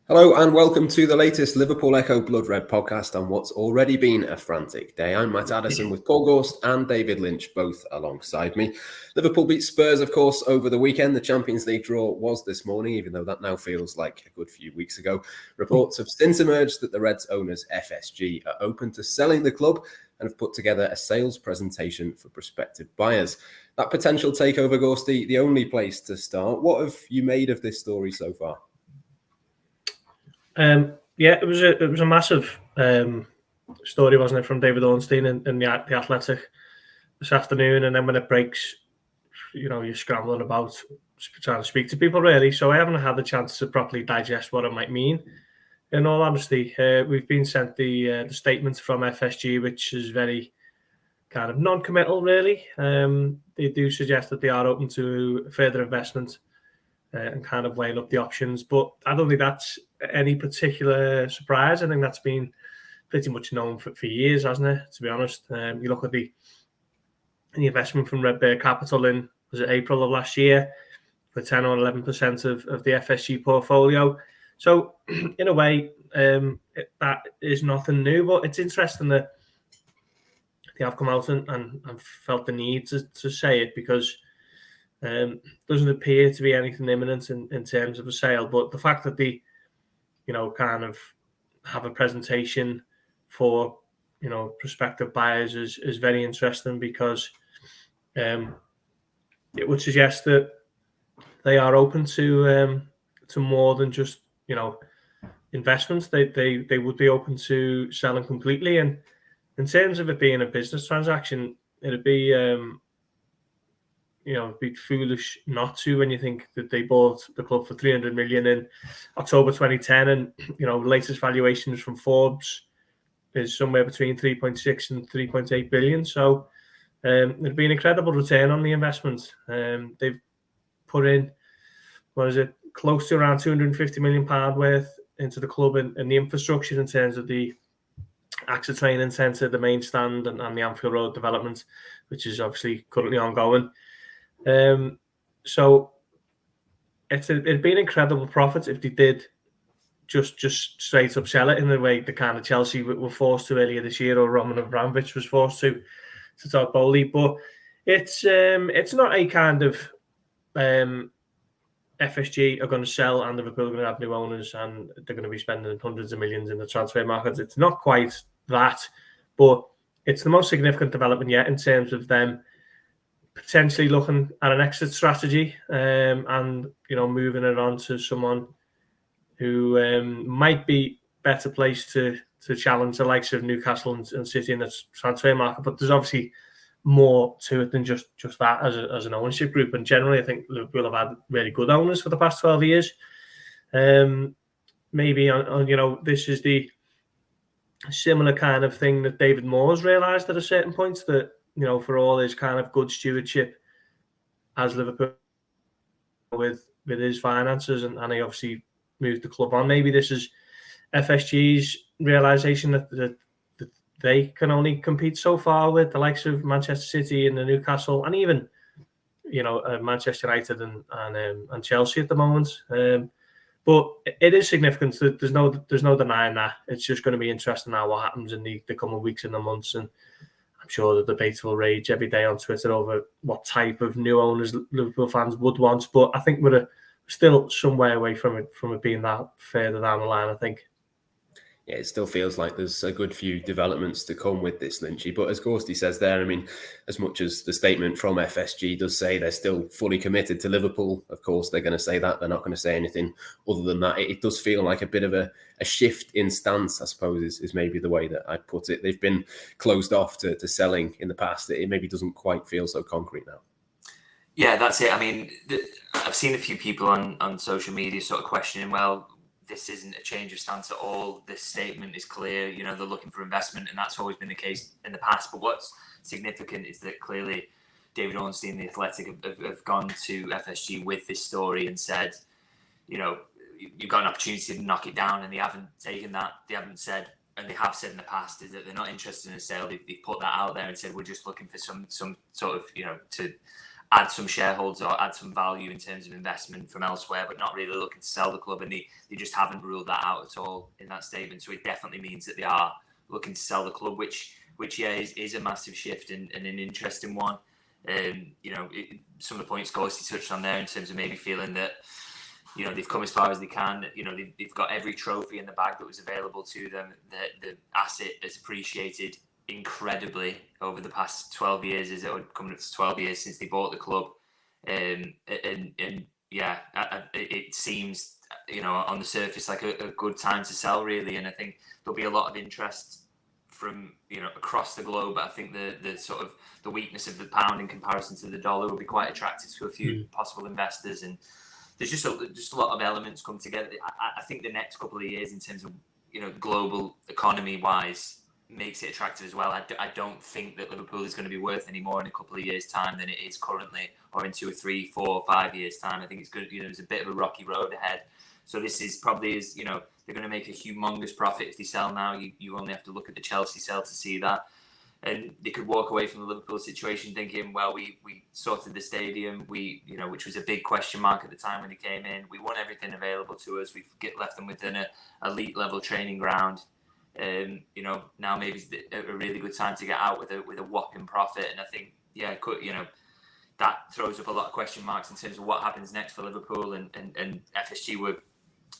Hello and welcome to the latest Liverpool Echo Blood Red podcast on what's already been a frantic day. I'm Matt Addison with Paul Gorst and David Lynch, both alongside me. Liverpool beat Spurs, of course, over the weekend. The Champions League draw was this morning, even though that now feels like a good few weeks ago. Reports have since emerged that the Reds owners, FSG, are open to selling the club and have put together a sales presentation for prospective buyers. That potential takeover, Gorst, the only place to start. What have you made of this story so far? It was a massive story, wasn't it, from David Ornstein in the Athletic this afternoon, and then when it breaks, you're scrambling about trying to speak to people, really. So I haven't had the chance to properly digest what it might mean. In all honesty, we've been sent the statement from FSG, which is very kind of non-committal, really. They do suggest that they are open to further investment and kind of weighing up the options. But I don't think that's any particular surprise. I think that's been pretty much known for years, hasn't it, to be honest? You look at the investment from Red Bear Capital in, was it April of last year, for 10 or 11% of the FSG portfolio. So, in a way, that is nothing new, but it's interesting that they have come out and felt the need to say it, because doesn't appear to be anything imminent in terms of a sale. But the fact that they, kind of have a presentation for, prospective buyers is very interesting, because it would suggest that they are open to more than just, investments. They would be open to selling completely. And in terms of it being a business transaction, it'd be it'd be foolish not to, when you think that they bought the club for 300 million in October 2010, and latest valuations from Forbes is somewhere between 3.6 and 3.8 billion. So it'd be an incredible return on the investment. They've put in, close to around £250 million worth into the club and the infrastructure in terms of the AXA training centre, the main stand, and the Anfield Road development, which is obviously currently ongoing. So it'd be an incredible profit if they did just straight up sell it in the way the kind of Chelsea were forced to earlier this year, or Roman Abramovich was forced to Todd Bowley. But it's not a kind of FSG are going to sell and Liverpool are going to have new owners and they're going to be spending hundreds of millions in the transfer market. It's not quite that, but it's the most significant development yet in terms of them potentially looking at an exit strategy, and moving it on to someone who might be better placed to challenge the likes of Newcastle and City in the transfer market. But there's obviously more to it than just that as an ownership group. And generally, I think Liverpool have had really good owners for the past 12 years. Maybe this is the similar kind of thing that David Moore's realised at a certain point, that for all his kind of good stewardship as Liverpool with his finances, and he obviously moved the club on. Maybe this is FSG's realisation that they can only compete so far with the likes of Manchester City and the Newcastle, and even Manchester United and Chelsea at the moment. But it is significant. There's no denying that. It's just going to be interesting now what happens in the coming weeks and the months, and I'm sure the debates will rage every day on Twitter over what type of new owners Liverpool fans would want. But I think we're still some way away from it being that further down the line, I think. Yeah, it still feels like there's a good few developments to come with this, Lynchy. But as Gorsty says there, I mean, as much as the statement from FSG does say they're still fully committed to Liverpool, of course, they're going to say that. They're not going to say anything other than that. It does feel like a bit of a shift in stance, I suppose, is maybe the way that I'd put it. They've been closed off to selling in the past. It maybe doesn't quite feel so concrete now. Yeah, that's it. I mean, I've seen a few people on social media sort of questioning, well, this isn't a change of stance at all. This statement is clear. They're looking for investment, and that's always been the case in the past. But what's significant is that clearly David Ornstein and the Athletic have gone to FSG with this story and said, you've got an opportunity to knock it down, and they haven't taken that. They haven't said, and they have said in the past, is that they're not interested in a sale. They've put that out there and said, we're just looking for some sort of, to add some shareholders or add some value in terms of investment from elsewhere, but not really looking to sell the club. And they just haven't ruled that out at all in that statement. So it definitely means that they are looking to sell the club, which is a massive shift and an interesting one. Some of the points Gorst touched on there in terms of maybe feeling that, they've come as far as they can. They've got every trophy in the bag that was available to them. The asset has appreciated incredibly over the past 12 years. Coming up to 12 years since they bought the club, it seems on the surface like a good time to sell, really. And I think there'll be a lot of interest from across the globe. But I think the sort of the weakness of the pound in comparison to the dollar will be quite attractive to a few possible investors. And there's just a lot of elements come together. I think the next couple of years, in terms of global economy wise, makes it attractive as well. I don't think that Liverpool is going to be worth any more in a couple of years' time than it is currently, or in 2 or 3, 4, 5 years' time. I think it's good. There's a bit of a rocky road ahead. So this is probably they're going to make a humongous profit if they sell now. You only have to look at the Chelsea sale to see that. And they could walk away from the Liverpool situation thinking, well, we sorted the stadium, which was a big question mark at the time when they came in. We won everything available to us. We've left them within an elite level training ground. Now maybe it's a really good time to get out with a whopping profit. And I think, that throws up a lot of question marks in terms of what happens next for Liverpool. And FSG were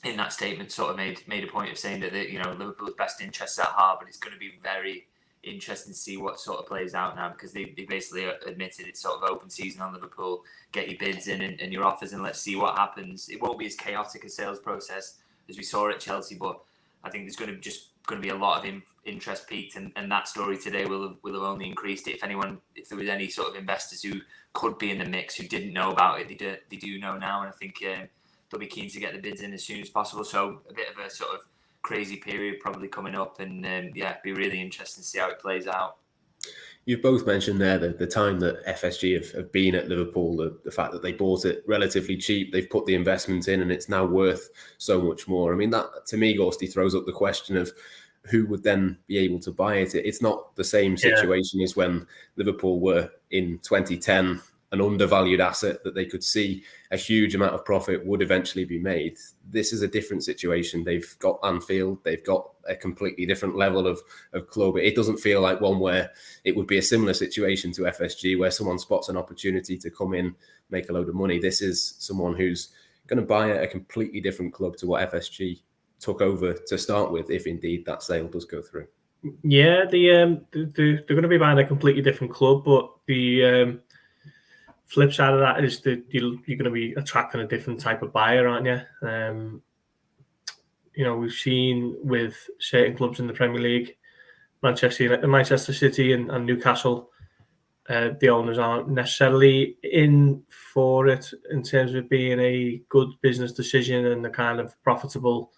in that statement sort of made a point of saying that Liverpool's best interests at heart, but it's going to be very interesting to see what sort of plays out now, because they basically admitted it's sort of open season on Liverpool. Get your bids in and your offers, and let's see what happens. It won't be as chaotic a sales process as we saw at Chelsea, but I think there's going to be a lot of interest peaked, and that story today will have only increased it. If there was any sort of investors who could be in the mix who didn't know about it, they do know now, and I think they'll be keen to get the bids in as soon as possible. So a bit of a sort of crazy period probably coming up, and be really interesting to see how it plays out. You've both mentioned there the time that FSG have been at Liverpool, the fact that they bought it relatively cheap, they've put the investment in, and it's now worth so much more. I mean, that to me, Gorsty, throws up the question of who would then be able to buy it. It's not the same situation as when Liverpool were in 2010, an undervalued asset that they could see a huge amount of profit would eventually be made. This is a different situation. They've got Anfield, they've got a completely different level of club. It doesn't feel like one where it would be a similar situation to FSG, where someone spots an opportunity to come in, make a load of money. This is someone who's going to buy a completely different club to what FSG took over to start with, if indeed that sale does go through. Yeah, they're going to be buying a completely different club, but the flip side of that is that you're going to be attracting a different type of buyer, aren't you? We've seen with certain clubs in the Premier League, Manchester City and Newcastle, the owners aren't necessarily in for it in terms of being a good business decision and the kind of profitable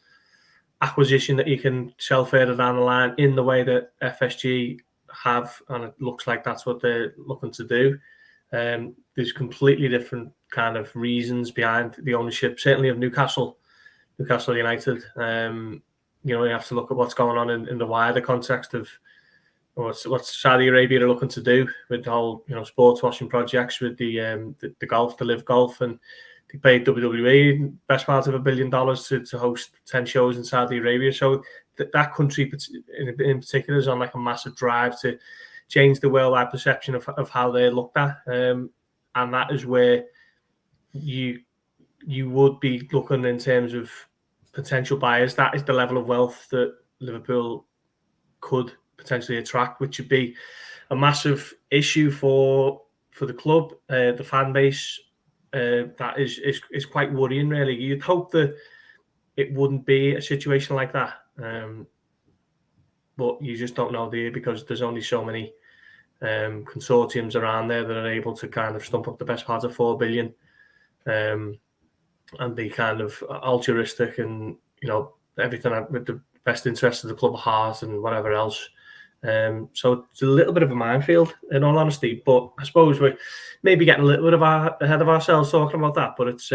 acquisition that you can sell further down the line in the way that FSG have, and it looks like that's what they're looking to do. There's completely different kind of reasons behind the ownership, certainly of Newcastle United. You have to look at what's going on in the wider context of what Saudi Arabia are looking to do with the whole sports washing projects with the golf, the live golf, and they paid WWE best part of $1 billion to host 10 shows in Saudi Arabia. So that country in particular is on like a massive drive to change the worldwide perception of how they're looked at, and that is where you would be looking in terms of potential buyers. That is the level of wealth that Liverpool could potentially attract, which would be a massive issue for the club, the fan base. That is quite worrying, really. You'd hope that it wouldn't be a situation like that, but you just don't know, do you? Because there's only so many consortiums around there that are able to kind of stump up the best part of $4 billion and be kind of altruistic and everything with the best interests of the club at heart and whatever else. So it's a little bit of a minefield, in all honesty. But I suppose we're maybe getting a little bit ahead of ourselves talking about that. But it's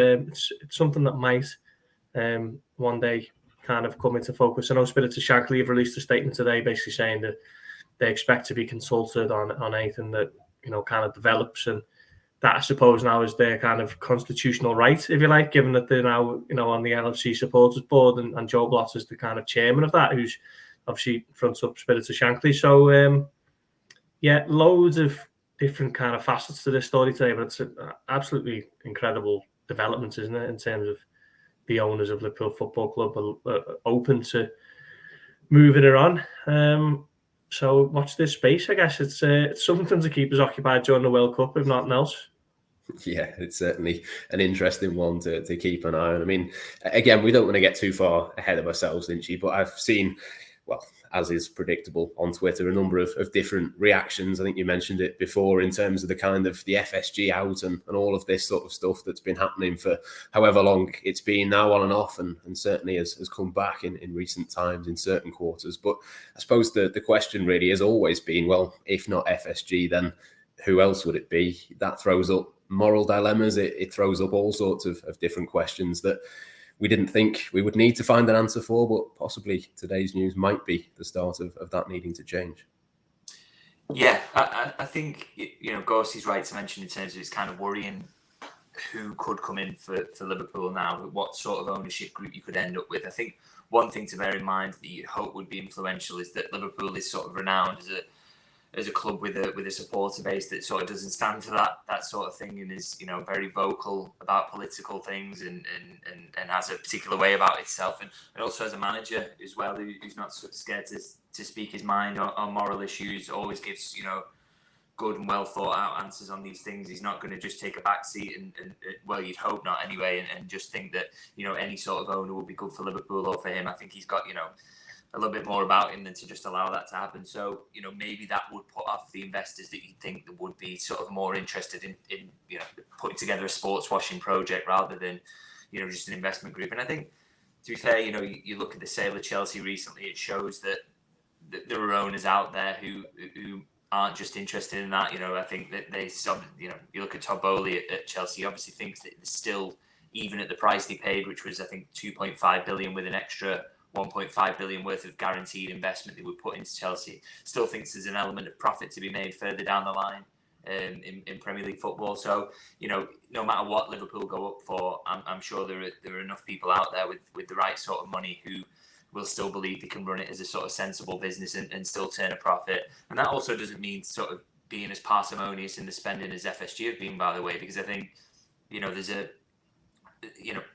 something that might one day kind of come into focus. I know Spirits of Shankly have released a statement today, basically saying that they expect to be consulted on anything that kind of develops, and that I suppose now is their kind of constitutional right, if you like, given that they're now, on the LFC supporters board, and Joe Blott is the kind of chairman of that, who's obviously fronts up Spirits of Shankly. So, loads of different kind of facets to this story today, but it's an absolutely incredible development, isn't it, in terms of the owners of Liverpool Football Club are open to moving it on. So watch this space. I guess it's something to keep us occupied during the World Cup, if nothing else. Yeah, it's certainly an interesting one to keep an eye on. I mean, again, we don't want to get too far ahead of ourselves, Lynchy, but I've seen, well, as is predictable on Twitter, a number of different reactions. I think you mentioned it before in terms of the kind of the FSG out and all of this sort of stuff that's been happening for however long it's been now, on and off, and certainly has come back in recent times in certain quarters. But I suppose the question really has always been, well, if not FSG, then who else would it be? That throws up moral dilemmas. It throws up all sorts of different questions that we didn't think we would need to find an answer for, but possibly today's news might be the start of that needing to change. Yeah, I think, Gorst is right to mention in terms of it's kind of worrying who could come in for Liverpool now, what sort of ownership group you could end up with. I think one thing to bear in mind that you'd hope would be influential is that Liverpool is sort of renowned as a club with a supporter base that sort of doesn't stand for that sort of thing, and is very vocal about political things and has a particular way about itself, and also as a manager as well, who's not scared to speak his mind on moral issues, always gives good and well thought out answers on these things. He's not going to just take a back seat and well, you'd hope not anyway, and just think that any sort of owner will be good for Liverpool or for him. I think he's got a little bit more about him than to just allow that to happen. So, maybe that would put off the investors that you think that would be sort of more interested in putting together a sports washing project rather than, just an investment group. And I think, to be fair, you look at the sale of Chelsea recently, it shows that there are owners out there who aren't just interested in that. I think that they, you look at Todd Bowley at Chelsea, he obviously thinks that there's still, even at the price they paid, which was, I think, 2.5 billion with an extra 1.5 billion worth of guaranteed investment they would put into Chelsea, still thinks there's an element of profit to be made further down the line in Premier League football. So, no matter what Liverpool go up for, I'm sure there are enough people out there with the right sort of money who will still believe they can run it as a sort of sensible business and still turn a profit. And that also doesn't mean sort of being as parsimonious in the spending as FSG have been, by the way, because I think, there's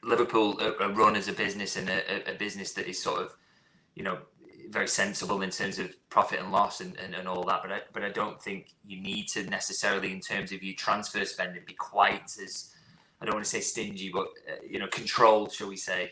Liverpool are run as a business, and a business that is sort of, very sensible in terms of profit and loss and all that. But I don't think you need to necessarily, in terms of your transfer spending, be quite as, I don't want to say stingy, but controlled, shall we say,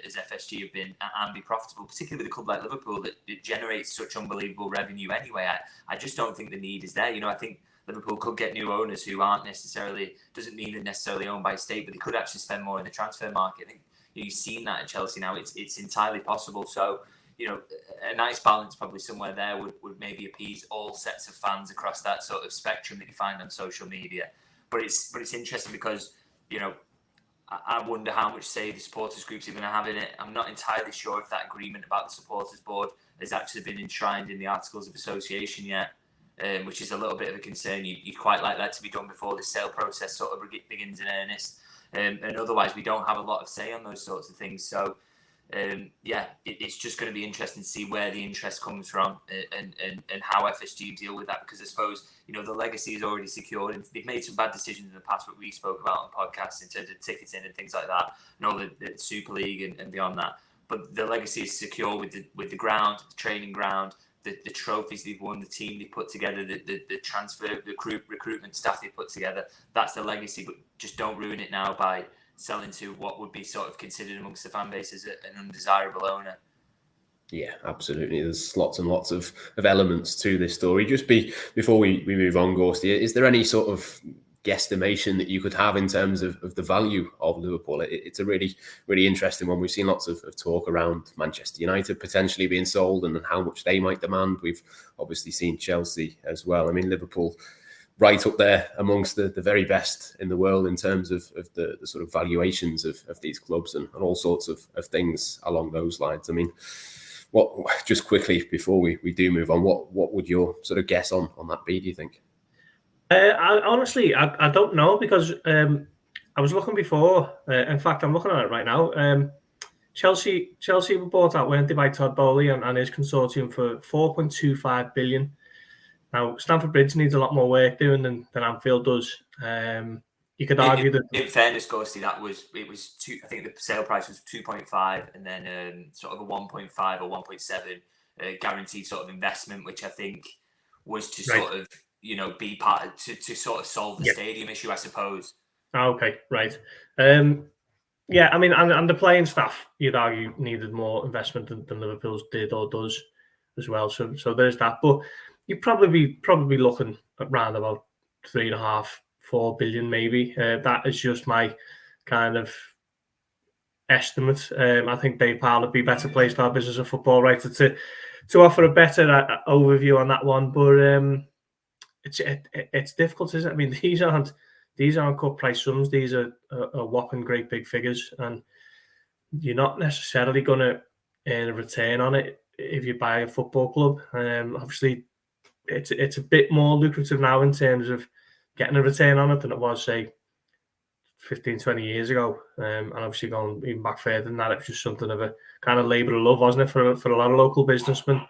as FSG have been, and be profitable, particularly with a club like Liverpool that it generates such unbelievable revenue anyway. I just don't think the need is there. I think Liverpool could get new owners who doesn't mean they're necessarily owned by a state, but they could actually spend more in the transfer market. I think you've seen that at Chelsea now. It's entirely possible. So, a nice balance probably somewhere there would maybe appease all sets of fans across that sort of spectrum that you find on social media. But it's interesting because, I wonder how much say the supporters groups are going to have in it. I'm not entirely sure if that agreement about the supporters board has actually been enshrined in the Articles of Association yet. Which is a little bit of a concern. You'd quite like that to be done before the sale process sort of begins in earnest. And otherwise, we don't have a lot of say on those sorts of things. So, it's just going to be interesting to see where the interest comes from and how FSG deal with that. Because I suppose, the legacy is already secured. And they've made some bad decisions in the past, what we spoke about on podcasts in terms of ticketing and things like that, and all the Super League and beyond that. But the legacy is secure with the ground, the training ground, the trophies they've won, the team they put together, the transfer, the recruitment staff they put together. That's the legacy, but just don't ruin it now by selling to what would be sort of considered amongst the fan base as an undesirable owner. Yeah, absolutely. There's lots and lots of elements to this story. Just before we move on, Gorst, is there any sort of guesstimation that you could have in terms of the value of Liverpool? It's a really, really interesting one. We've seen lots of talk around Manchester United potentially being sold and how much they might demand. We've obviously seen Chelsea as well. I mean, Liverpool right up there amongst the very best in the world in terms of the sort of valuations of these clubs and all sorts of things along those lines. I mean, just quickly before we do move on, what would your sort of guess on that be, do you think? I don't know because I was looking before. In fact, I'm looking at it right now. Chelsea were bought out, weren't they, by Todd Bowley and his consortium for 4.25 billion. Now, Stamford Bridge needs a lot more work doing than Anfield does. You could argue that. In fairness, Gorsty, it was two. I think the sale price was 2.5, and then sort of a 1.5 or 1.7 guaranteed sort of investment, which I think was to sort of be part to sort of solve the stadium issue, I suppose. Okay, right. Yeah, I mean, and the playing staff, you'd argue, needed more investment than Liverpool's did or does as well. So there's that. But you'd probably be looking at around about 3.5-4 billion, maybe. That is just my kind of estimate. I think Dave Powell would be better placed, our business of football writer, to offer a better overview on that one. But it's difficult, isn't it? I mean, these aren't cut price sums. These are whopping great big figures, and you're not necessarily going to earn a return on it if you buy a football club. Obviously, it's a bit more lucrative now in terms of getting a return on it than it was, say, 15, 20 years ago. And obviously going even back further than that, it was just something of a kind of labour of love, wasn't it, for a lot of local businessmen.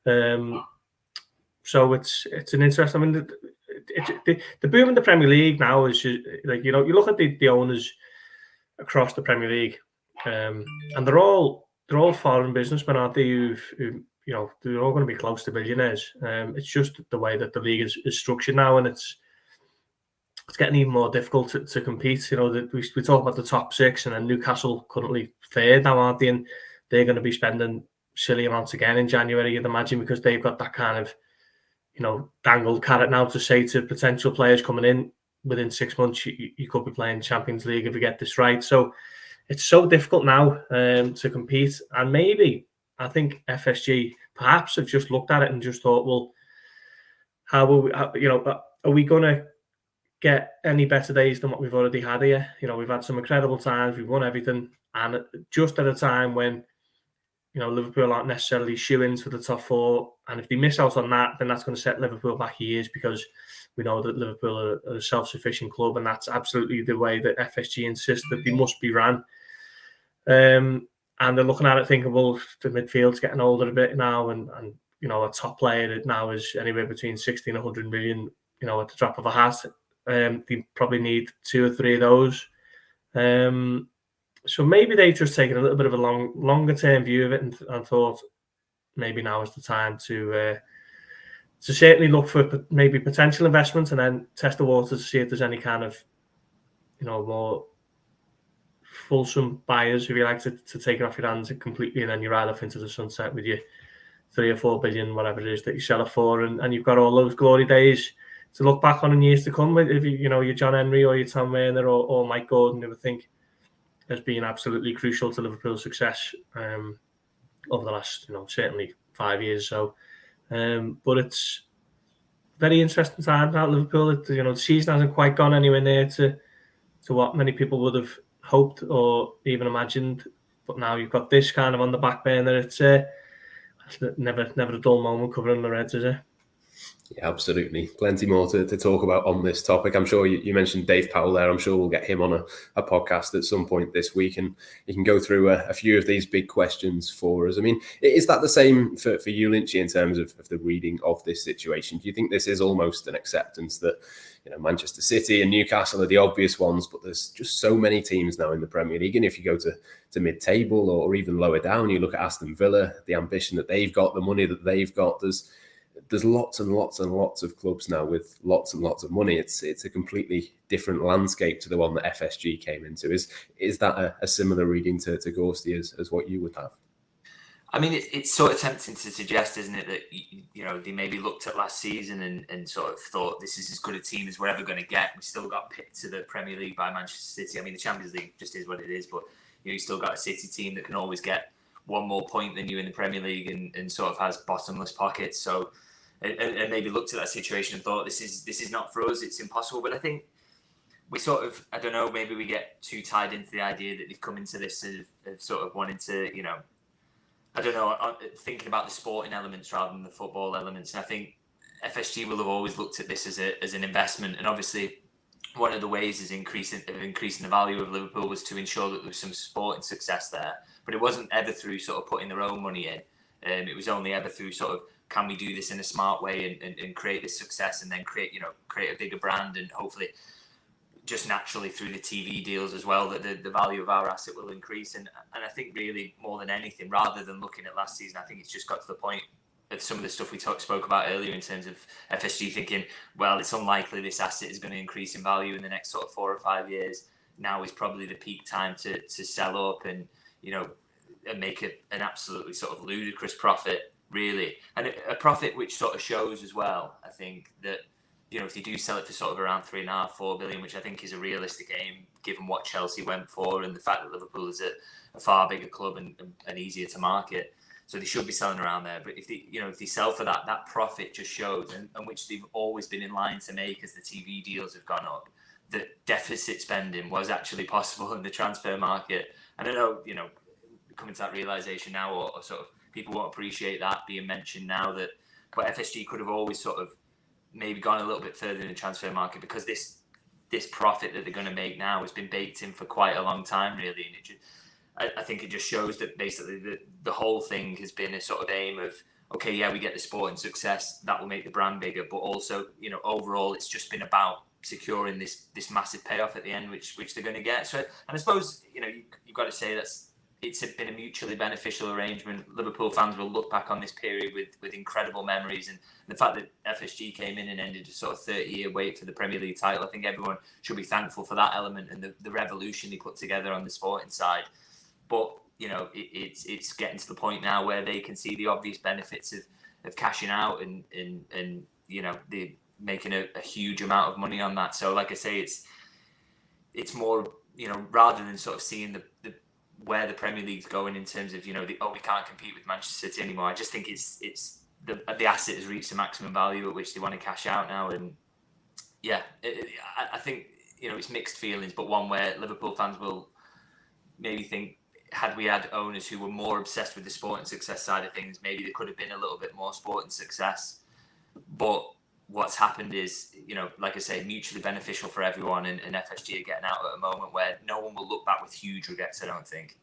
So it's an interesting. I mean, the boom in the Premier League now is just, like, you look at the owners across the Premier League, and they're all foreign businessmen, aren't they? Who they're all going to be close to billionaires. It's just the way that the league is structured now, and it's getting even more difficult to compete. We talk about the top six, and then Newcastle currently third now, aren't they? And they're going to be spending silly amounts again in January, you'd imagine, because they've got that kind of dangled carrot now to say to potential players coming in, within 6 months, you could be playing Champions League if you get this right. So it's so difficult now to compete. And maybe, I think FSG perhaps have just looked at it and just thought, well, how will we, are we going to get any better days than what we've already had here? We've had some incredible times, we've won everything, and just at a time when Liverpool aren't necessarily shoo-ins for the top four, and if they miss out on that, then that's going to set Liverpool back years, because we know that Liverpool are a self-sufficient club, and that's absolutely the way that FSG insists that they must be ran. And they're looking at it thinking, well, the midfield's getting older a bit now, and a top player now is anywhere between 60 and 100 million, at the drop of a hat. They probably need 2 or 3 of those. So maybe they've just taken a little bit of a longer term view of it and thought maybe now is the time to certainly look for maybe potential investments, and then test the waters to see if there's any kind of more fulsome buyers, if you like, to take it off your hands completely, and then you ride off into the sunset with your 3 or 4 billion, whatever it is that you sell it for, and you've got all those glory days to look back on in years to come. If you're John Henry or you're Tom Werner or Mike Gordon, who would think has been absolutely crucial to Liverpool's success over the last, certainly 5 years. So, but it's very interesting time at Liverpool. The season hasn't quite gone anywhere near to what many people would have hoped or even imagined. But now you've got this kind of on the back burner. It's never a dull moment covering the Reds, is it? Yeah, absolutely. Plenty more to talk about on this topic. I'm sure you mentioned Dave Powell there. I'm sure we'll get him on a podcast at some point this week, and he can go through a few of these big questions for us. I mean, is that the same for you, Lynchy, in terms of the reading of this situation? Do you think this is almost an acceptance that Manchester City and Newcastle are the obvious ones, but there's just so many teams now in the Premier League, and if you go to mid-table or even lower down, you look at Aston Villa, the ambition that they've got, the money that they've got, there's lots and lots and lots of clubs now with lots and lots of money. It's a completely different landscape to the one that FSG came into. Is that a similar reading to Gorsty as what you would have? I mean, it's sort of tempting to suggest, isn't it, that they maybe looked at last season and sort of thought this is as good a team as we're ever going to get. We still got picked to the Premier League by Manchester City. I mean, the Champions League just is what it is, but you still got a City team that can always get one more point than you in the Premier League and sort of has bottomless pockets. So, and maybe looked at that situation and thought this is not for us. It's impossible. But I think we sort of, I don't know, maybe we get too tied into the idea that they've come into this of sort of wanting to, I don't know, thinking about the sporting elements rather than the football elements. And I think FSG will have always looked at this as an investment, and obviously one of the ways is increasing the value of Liverpool was to ensure that there was some sporting success there. But it wasn't ever through sort of putting their own money in. It was only ever through sort of, can we do this in a smart way and create this success, and then create a bigger brand, and hopefully just naturally through the TV deals as well, that the value of our asset will increase. And I think really more than anything, rather than looking at last season, I think it's just got to the point of some of the stuff we spoke about earlier in terms of FSG thinking, well, it's unlikely this asset is going to increase in value in the next sort of 4 or 5 years. Now is probably the peak time to sell up and, and make an absolutely sort of ludicrous profit, really. And a profit which sort of shows as well, I think, that, if they do sell it for sort of around 3.5, 4 billion, which I think is a realistic aim, given what Chelsea went for and the fact that Liverpool is a far bigger club and easier to market. So they should be selling around there. But if they sell for that profit just shows, and which they've always been in line to make as the TV deals have gone up, that deficit spending was actually possible in the transfer market. And I know, coming to that realization now, or sort of people won't appreciate that being mentioned now, but FSG could have always sort of maybe gone a little bit further in the transfer market, because this profit that they're going to make now has been baked in for quite a long time, really. And I think it just shows that basically the whole thing has been a sort of aim of, okay, yeah, we get the sporting success, that will make the brand bigger, but also, overall it's just been about securing this massive payoff at the end, which they're going to get. So, and I suppose, you've got to say it's been a mutually beneficial arrangement. Liverpool fans will look back on this period with incredible memories, and the fact that FSG came in and ended a sort of 30-year wait for the Premier League title, I think everyone should be thankful for that element and the revolution they put together on the sporting side. But it's getting to the point now where they can see the obvious benefits of cashing out and they're making a huge amount of money on that. So like I say, it's more, rather than sort of seeing the where the Premier League's going in terms of, we can't compete with Manchester City anymore. I just think it's the asset has reached the maximum value at which they want to cash out now. And yeah, I think, it's mixed feelings, but one where Liverpool fans will maybe think, had we had owners who were more obsessed with the sporting success side of things, maybe there could have been a little bit more sporting success. But what's happened is, like I say, mutually beneficial for everyone, and FSG are getting out at a moment where no one will look back with huge regrets, I don't think.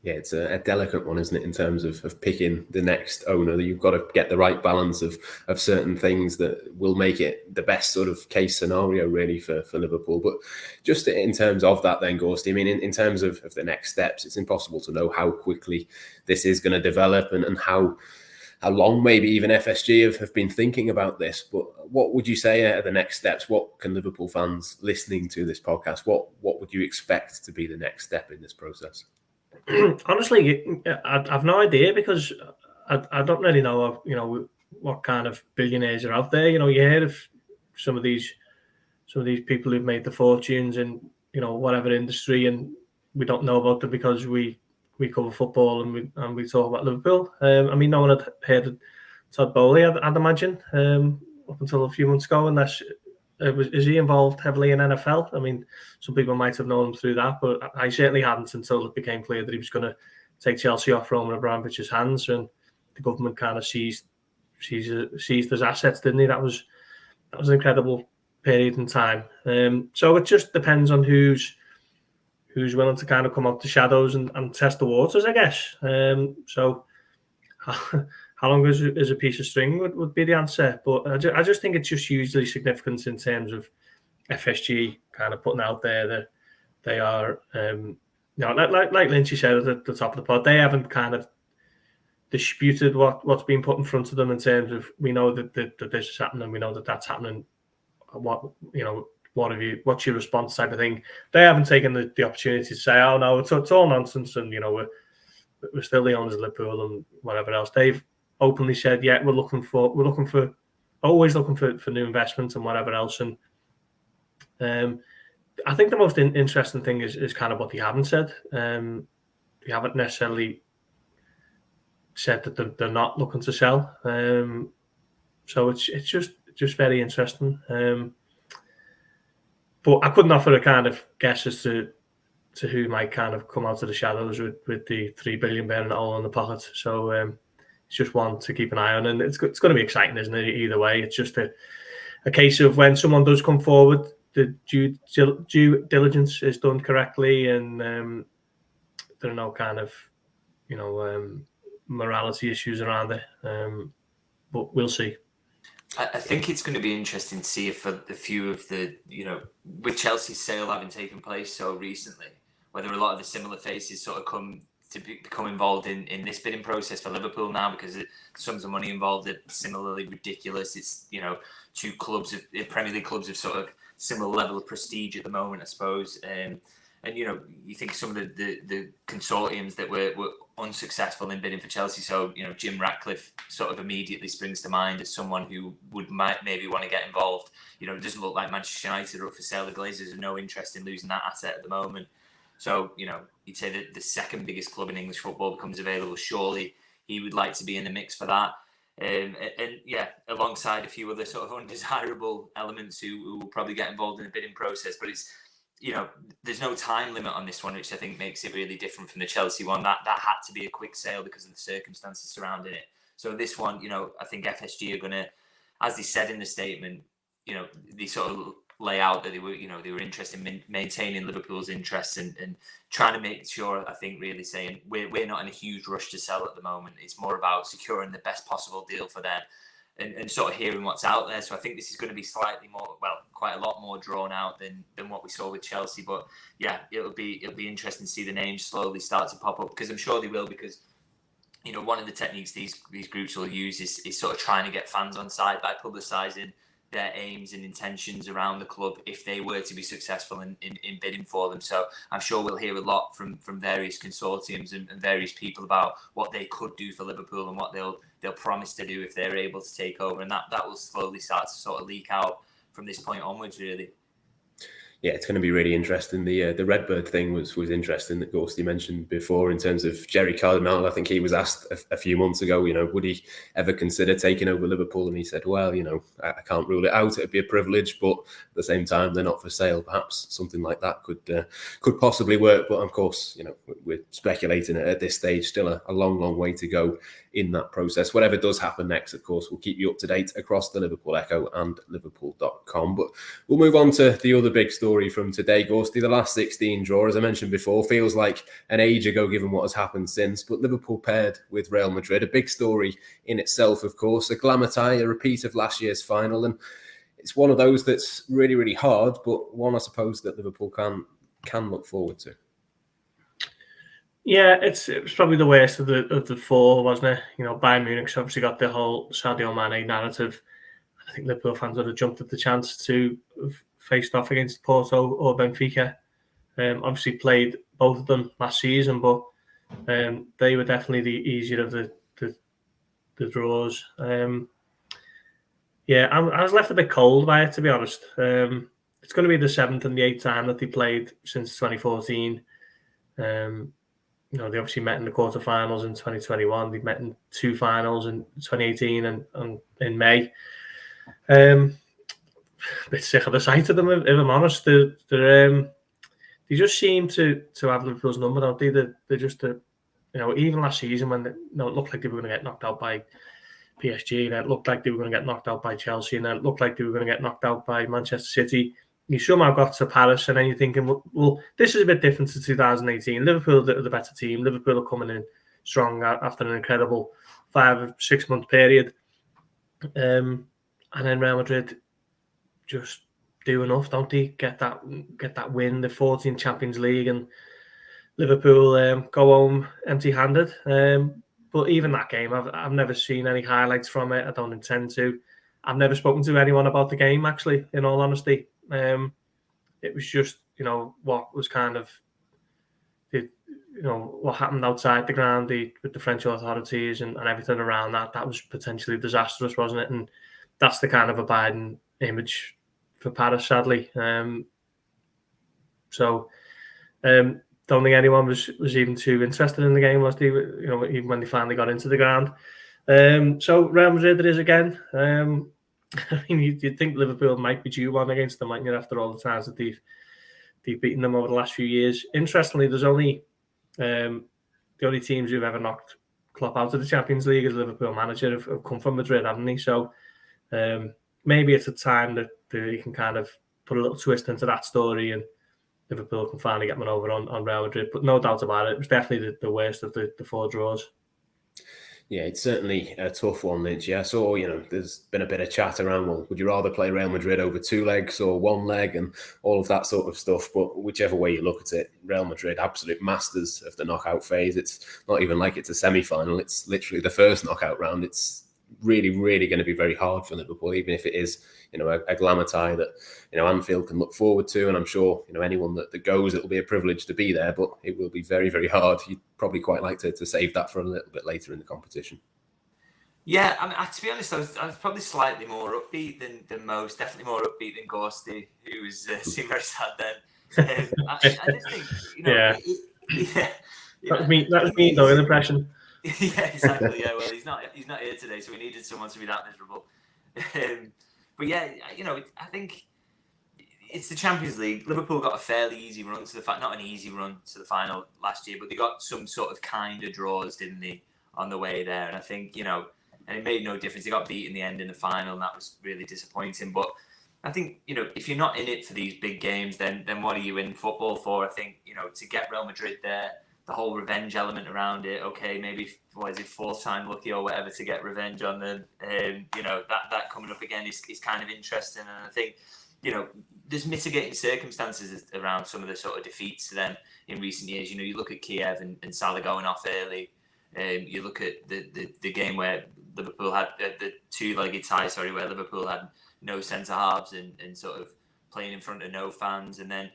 Yeah, it's a delicate one, isn't it, in terms of picking the next owner. You've got to get the right balance of certain things that will make it the best sort of case scenario, really, for Liverpool. But just in terms of that then, Gorst, I mean, in terms of the next steps, it's impossible to know how quickly this is going to develop and how long maybe even FSG have been thinking about this. But what would you say are the next steps? What can Liverpool fans listening to this podcast, what would you expect to be the next step in this process? Honestly, I've no idea, because I don't really know, what kind of billionaires are out there. You hear of some of these people who've made the fortunes in, whatever industry, and we don't know about them because we cover football and we talk about Liverpool. I mean, no one had heard of Todd Bowley, I'd imagine, up until a few months ago, unless is he involved heavily in NFL? I mean, some people might have known him through that, but I certainly hadn't until it became clear that he was going to take Chelsea off Roman Abramovich's hands, and the government kind of seized his assets, didn't he? That was an incredible period in time. So it just depends on who's willing to kind of come out the shadows and test the waters, I guess. So how long is a piece of string would be the answer. But I just think it's just hugely significant in terms of FSG kind of putting out there that they are, like Lynch said at the top of the pod, they haven't kind of disputed what's been put in front of them in terms of, we know that this is happening, we know that that's happening. What's your response type of thing? They haven't taken the opportunity to say, oh no, it's all nonsense, and we're still the owners of Liverpool and whatever else. They've openly said, yeah, we're always looking for new investments and whatever else. And I think the most interesting thing is kind of what they haven't said. They haven't necessarily said that they're not looking to sell. So it's just very interesting. But I couldn't offer a kind of guess as to who might kind of come out of the shadows with the 3 billion burning a hole in the pocket. So it's just one to keep an eye on, and it's going to be exciting, isn't it? Either way, it's just a case of when someone does come forward, the due diligence is done correctly, and there are no kind of morality issues around it. But we'll see. I think it's going to be interesting to see if for a few of the, with Chelsea's sale having taken place so recently, whether a lot of the similar faces sort of come to become involved in this bidding process for Liverpool now, because the sums of money involved are similarly ridiculous. It's, two clubs, Premier League clubs of sort of similar level of prestige at the moment, I suppose. And you think some of the consortiums that were unsuccessful in bidding for Chelsea. So, Jim Ratcliffe sort of immediately springs to mind as someone who might maybe want to get involved. It doesn't look like Manchester United are up for sale. The Glazers have no interest in losing that asset at the moment. So, you'd say that the second biggest club in English football becomes available. Surely he would like to be in the mix for that. And alongside a few other sort of undesirable elements who will probably get involved in the bidding process. But it's, there's no time limit on this one, which I think makes it really different from the Chelsea one. That had to be a quick sale because of the circumstances surrounding it. So this one, I think FSG are going to, as they said in the statement, they sort of lay out that they were interested in maintaining Liverpool's interests and trying to make sure, I think, really saying we're not in a huge rush to sell at the moment. It's more about securing the best possible deal for them and sort of hearing what's out there. So I think this is going to be slightly more, quite a lot more drawn out than what we saw with Chelsea. But yeah, it'll be interesting to see the names slowly start to pop up, because I'm sure they will, because one of the techniques these groups will use is sort of trying to get fans on side by publicising their aims and intentions around the club if they were to be successful in bidding for them. So I'm sure we'll hear a lot from various consortiums and various people about what they could do for Liverpool and what they'll promise to do if they're able to take over, and that will slowly start to sort of leak out from this point onwards, really. Yeah, it's going to be really interesting. The Redbird thing was interesting that Gorst mentioned before in terms of Jerry Cardinal. I think he was asked a few months ago, would he ever consider taking over Liverpool? And he said, well, I can't rule it out. It'd be a privilege, but at the same time, they're not for sale. Perhaps something like that could possibly work. But of course, we're speculating at this stage. Still a long way to go in that process. Whatever does happen next, of course, we'll keep you up to date across the Liverpool Echo and Liverpool.com. But we'll move on to the other big story from today, Gorsty. The last 16 draw, as I mentioned before, feels like an age ago given what has happened since. But Liverpool paired with Real Madrid, a big story in itself, of course. A glamour tie, a repeat of last year's final. And it's one of those that's really, really hard, but one I suppose that Liverpool can look forward to. Yeah, it was probably the worst of the four, wasn't it? Bayern Munich's obviously got the whole Sadio Mane narrative. I think Liverpool fans would have jumped at the chance to have faced off against Porto or Benfica. Obviously played both of them last season, but they were definitely the easier of the draws. I was left a bit cold by it, to be honest. It's going to be the 7th and the 8th time that they played since 2014. They obviously met in the quarterfinals in 2021. They met in 2 finals in 2018 and in May. A bit sick of the sight of them, if I'm honest. They just seem to have Liverpool's number, don't they? They're just, even last season when it looked like they were going to get knocked out by PSG, and it looked like they were going to get knocked out by Chelsea, and it looked like they were going to get knocked out by Manchester City. You somehow got to Paris, and then you're thinking, well, this is a bit different to 2018. Liverpool are the better team. Liverpool are coming in strong after an incredible 5 or 6 month period. And then Real Madrid just do enough, don't they? Get that win, the 14th Champions League, and Liverpool go home empty-handed. But even that game, I've never seen any highlights from it. I don't intend to. I've never spoken to anyone about the game, actually, in all honesty. It was just, what was kind of, what happened outside the ground with the French authorities and everything around that. That was potentially disastrous, wasn't it? And that's the kind of abiding image for Paris, sadly. Don't think anyone was even too interested in the game, was they? Even when they finally got into the ground. So Real Madrid it is again. I mean, you'd think Liverpool might be due one against them, mightn't you, after all the times that they've beaten them over the last few years. Interestingly, there's only the only teams who've ever knocked Klopp out of the Champions League as Liverpool manager have come from Madrid, haven't they? So maybe it's a time that he can kind of put a little twist into that story and Liverpool can finally get one over on Real Madrid. But no doubt about it, it was definitely the worst of the 4 draws. Yeah, it's certainly a tough one, Lynch. Yeah, so, there's been a bit of chat around, well, would you rather play Real Madrid over 2 legs or 1 leg and all of that sort of stuff? But whichever way you look at it, Real Madrid, absolute masters of the knockout phase. It's not even like it's a semi-final. It's literally the first knockout round. It's really, really going to be very hard for Liverpool, even if it is, a glamour tie that, Anfield can look forward to. And I'm sure, anyone that goes, it'll be a privilege to be there, but it will be very, very hard. You'd probably quite like to save that for a little bit later in the competition. Yeah, I mean, to be honest, I was probably slightly more upbeat than most, definitely more upbeat than Gorsty, who was seemed very sad then. I just think, yeah. Yeah. That's me though, an impression. Yeah, exactly. Yeah, well, he's not here today, so we needed someone to be that miserable. But yeah, I think it's the Champions League. Liverpool got a fairly easy run to not an easy run to the final last year, but they got some sort of kind of draws, didn't they, on the way there? And I think, and it made no difference. They got beat in the end in the final, and that was really disappointing. But I think, if you're not in it for these big games, then what are you in football for? I think, to get Real Madrid there, the whole revenge element around it. Okay, maybe what is it, 4th time lucky or whatever to get revenge on them. That coming up again is kind of interesting. And I think, there's mitigating circumstances around some of the sort of defeats to them in recent years. You look at Kiev and Salah going off early. You look at the game where Liverpool had the 2-legged tie, where Liverpool had no centre halves and sort of playing in front of no fans. And then,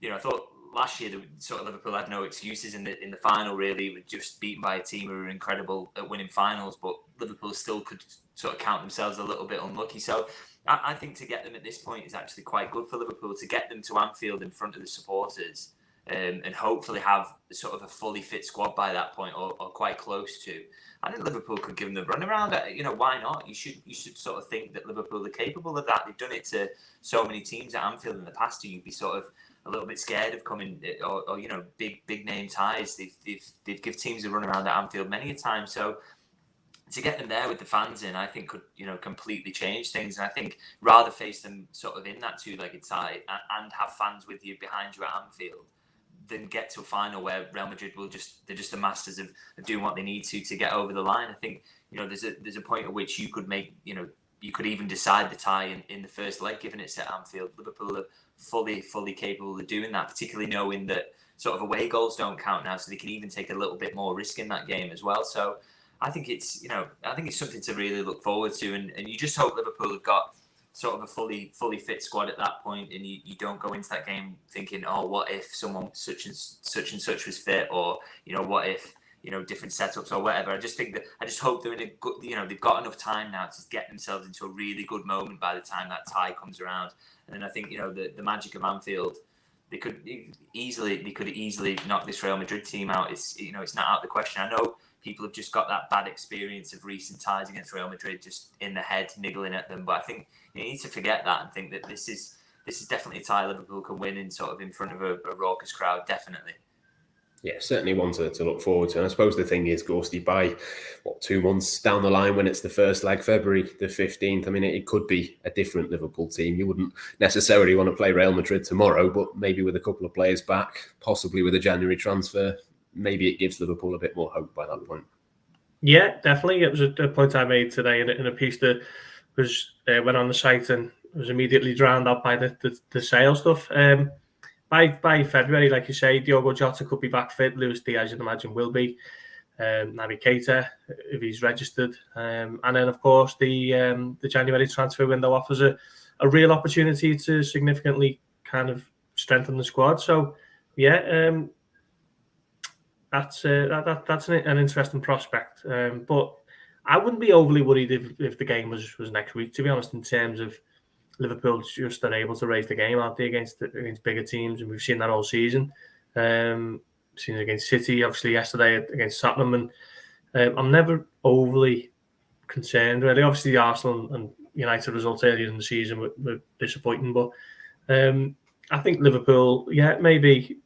I thought last year, Liverpool had no excuses in the final. Really, were just beaten by a team who were incredible at winning finals, but Liverpool still could sort of count themselves a little bit unlucky. So I think to get them at this point is actually quite good for Liverpool, to get them to Anfield in front of the supporters, and hopefully have sort of a fully fit squad by that point, or quite close to. I think Liverpool could give them the runaround. Why not? You should sort of think that Liverpool are capable of that. They've done it to so many teams at Anfield in the past. You'd be sort of a little bit scared of coming, or big name ties. They've give teams a run around at Anfield many a time. So to get them there with the fans in, I think could completely change things. And I think rather face them sort of in that 2-legged tie and have fans with you behind you at Anfield, than get to a final where Real Madrid they're just the masters of doing what they need to get over the line. I think there's a point at which you could make you could even decide the tie in the first leg, given it's at Anfield. Liverpool are fully capable of doing that, particularly knowing that sort of away goals don't count now, so they can even take a little bit more risk in that game as well. So I think it's something to really look forward to, and you just hope Liverpool have got sort of a fully fit squad at that point, and you don't go into that game thinking, oh, what if someone such and such was fit, or what if different setups or whatever. I just hope they're in a good, they've got enough time now to get themselves into a really good moment by the time that tie comes around. And then I think the magic of Anfield, they could easily knock this Real Madrid team out. It's not out of the question. I know people have just got that bad experience of recent ties against Real Madrid just in the head, niggling at them. But I think you need to forget that and think that this is definitely a tie Liverpool can win in front of a raucous crowd, definitely. Yeah, certainly one to look forward to. And I suppose the thing is, Gorsty, by 2 months down the line when it's the first leg, February the 15th, I mean, it could be a different Liverpool team. You wouldn't necessarily want to play Real Madrid tomorrow, but maybe with a couple of players back, possibly with a January transfer, maybe it gives Liverpool a bit more hope by that point. Yeah, definitely. It was a point I made today in a piece that went on the site and was immediately drowned out by the sale stuff. By February, like you say, Diogo Jota could be back fit. Luis Diaz, you'd imagine, will be. Naby Keita, if he's registered. And then, of course, the January transfer window offers a real opportunity to significantly kind of strengthen the squad. So, yeah, that's an interesting prospect. But I wouldn't be overly worried if the game was next week, to be honest, in terms of Liverpool just are able to raise the game, aren't they, against bigger teams, and we've seen that all season. Seen it against City, obviously yesterday against Tottenham, and I'm never overly concerned really. Obviously, the Arsenal and United results earlier in the season were disappointing, but I think Liverpool, maybe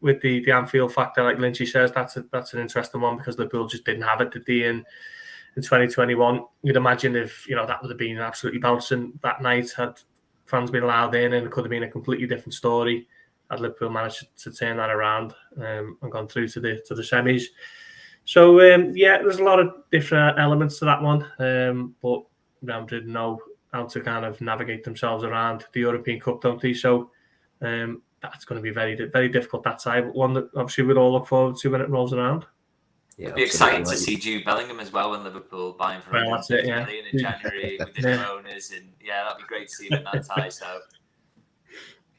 with the Anfield factor, like Lynchy says, that's an interesting one because Liverpool just didn't have it, did they, in 2021. You'd imagine if that would have been absolutely bouncing that night had fans been allowed in, and it could have been a completely different story had Liverpool managed to turn that around and gone through to the semis. So there's a lot of different elements to that one, but Real Madrid know how to kind of navigate themselves around the European Cup, don't they? So that's going to be very, very difficult that side, but one that obviously we'd all look forward to when it rolls around. Yeah, it'd be exciting to see Jude Bellingham as well when Liverpool buying for $150 million in January with the new owners, and that'd be great to see them in that tie. So.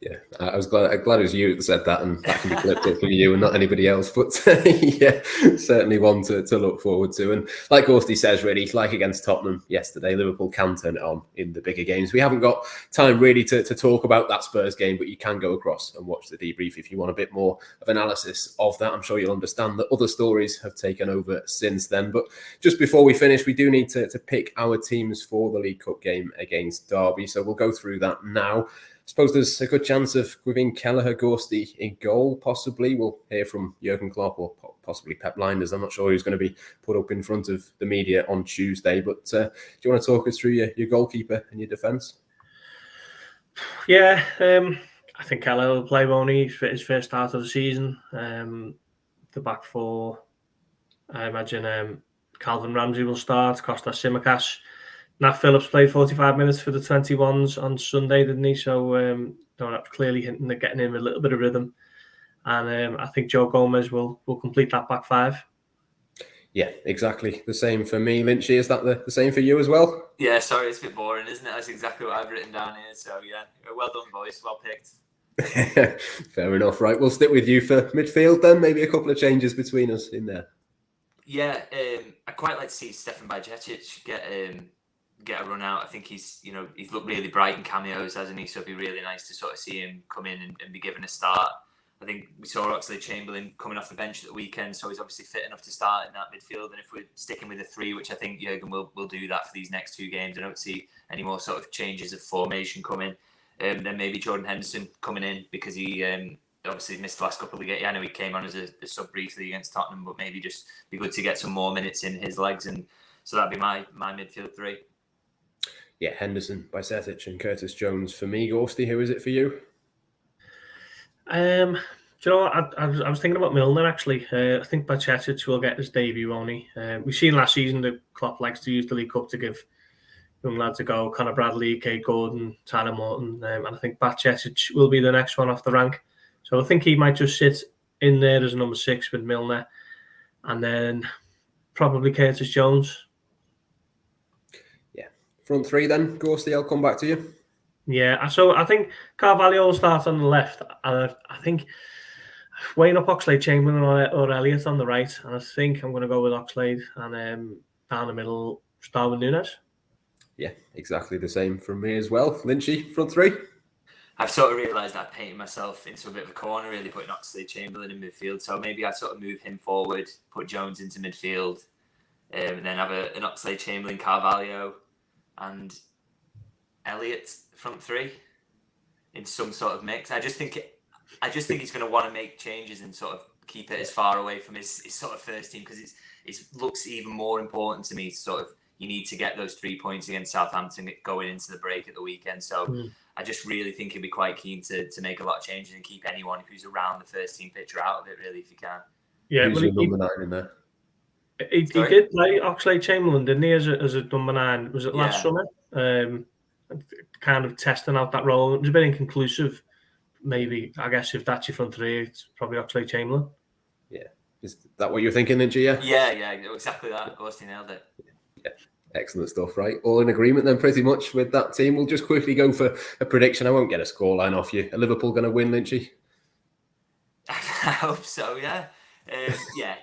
Yeah, I was glad it was you that said that, and that can be flipped up for you and not anybody else. But certainly one to look forward to. And like Gorsty says, really, like against Tottenham yesterday, Liverpool can turn it on in the bigger games. We haven't got time really to talk about that Spurs game, but you can go across and watch the debrief if you want a bit more of analysis of that. I'm sure you'll understand that other stories have taken over since then. But just before we finish, we do need to pick our teams for the League Cup game against Derby. So we'll go through that now. I suppose there's a good chance of Gwynn Kelleher, Gorsty in goal, possibly. We'll hear from Jurgen Klopp or possibly Pep Lijnders. I'm not sure who's going to be put up in front of the media on Tuesday. But do you want to talk us through your goalkeeper and your defence? Yeah, I think Kelleher will play, won't he? His first start of the season. The back four, I imagine Calvin Ramsey will start, Kostas Tsimikas. Nat Phillips played 45 minutes for the 21s on Sunday, didn't he? So that's clearly hinting at getting him a little bit of rhythm. And I think Joe Gomez will complete that back five. Yeah, exactly. The same for me. Lynchy, is that the same for you as well? Yeah, sorry, it's a bit boring, isn't it? That's exactly what I've written down here. So, well done, boys. Well picked. Fair enough. Right, we'll stick with you for midfield then. Maybe a couple of changes between us in there. Yeah, I quite like to see Stefan Bajcetic get a run out. I think he's looked really bright in cameos, hasn't he? So it'd be really nice to sort of see him come in and be given a start. I think we saw Oxlade-Chamberlain coming off the bench at the weekend, so he's obviously fit enough to start in that midfield. And if we're sticking with the three, which I think Jurgen will do that for these next two games, I don't see any more sort of changes of formation coming. Then maybe Jordan Henderson coming in because he obviously missed the last couple of games. I know he came on as a sub briefly against Tottenham, but maybe just be good to get some more minutes in his legs. And so that'd be my midfield three. Yeah, Henderson, Bajcetic and Curtis Jones for me. Gorsty, who is it for you? Do you know what? I was thinking about Milner, actually. I think Bajcetic will get his debut, won't he? We've seen last season that Klopp likes to use the League Cup to give young lads a go. Conor Bradley, Kate Gordon, Tyler Morton. And I think Bajcetic will be the next one off the rank. So I think he might just sit in there as number 6 with Milner. And then probably Curtis Jones. Front three then, Gorsty, I'll come back to you. Yeah, so I think Carvalho will start on the left, and I think weighing up Oxlade-Chamberlain or Elliott on the right, and I think I'm going to go with Oxlade, and down the middle, Darwin Núñez. Yeah, exactly the same from me as well. Lynchy, front three? I've sort of realised that I painted myself into a bit of a corner, really, putting Oxlade-Chamberlain in midfield, so maybe I'd sort of move him forward, put Jones into midfield, and then have an Oxlade-Chamberlain, Carvalho, and Elliott front three in some sort of mix. I just think he's going to want to make changes and sort of keep it as far away from his sort of first team, because it looks even more important to me. Sort of, you need to get those 3 points against Southampton going into the break at the weekend. So I just really think he'd be quite keen to make a lot of changes and keep anyone who's around the first team picture out of it, really, if you can. Yeah, who's your number 9 in there? He did play Oxlade-Chamberlain, didn't he, as a number 9? Was it last summer? Kind of testing out that role. It was a bit inconclusive. Maybe, I guess, if that's your front three, it's probably Oxlade-Chamberlain. Yeah. Is that what you're thinking, then, Gia? Yeah, exactly that. Gorst nailed it. Yeah. Excellent stuff, right? All in agreement then, pretty much, with that team. We'll just quickly go for a prediction. I won't get a scoreline off you. Are Liverpool going to win, Lynchy? I hope so, yeah.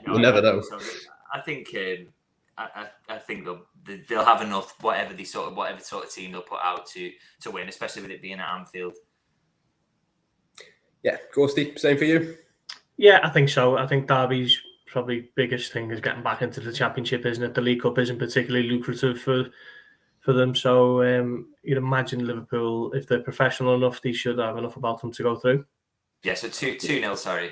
You never know. So. I think I think they'll have enough, whatever sort of team they'll put out to win, especially with it being at Anfield. Yeah, Gorsty, same for you? Yeah, I think so. I think Derby's probably biggest thing is getting back into the Championship, isn't it? The League Cup isn't particularly lucrative for them, so you'd imagine Liverpool, if they're professional enough, they should have enough about them to go through. Yeah, so 2-0, sorry.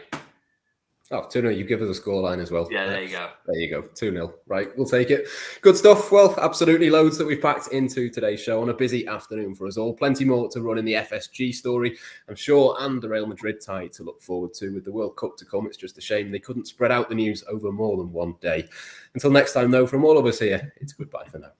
Oh, 2-0. You give us a scoreline as well. Yeah, there you go. There you go. 2-0. Right, we'll take it. Good stuff. Well, absolutely loads that we've packed into today's show on a busy afternoon for us all. Plenty more to run in the FSG story, I'm sure, and the Real Madrid tie to look forward to with the World Cup to come. It's just a shame they couldn't spread out the news over more than one day. Until next time, though, from all of us here, it's goodbye for now.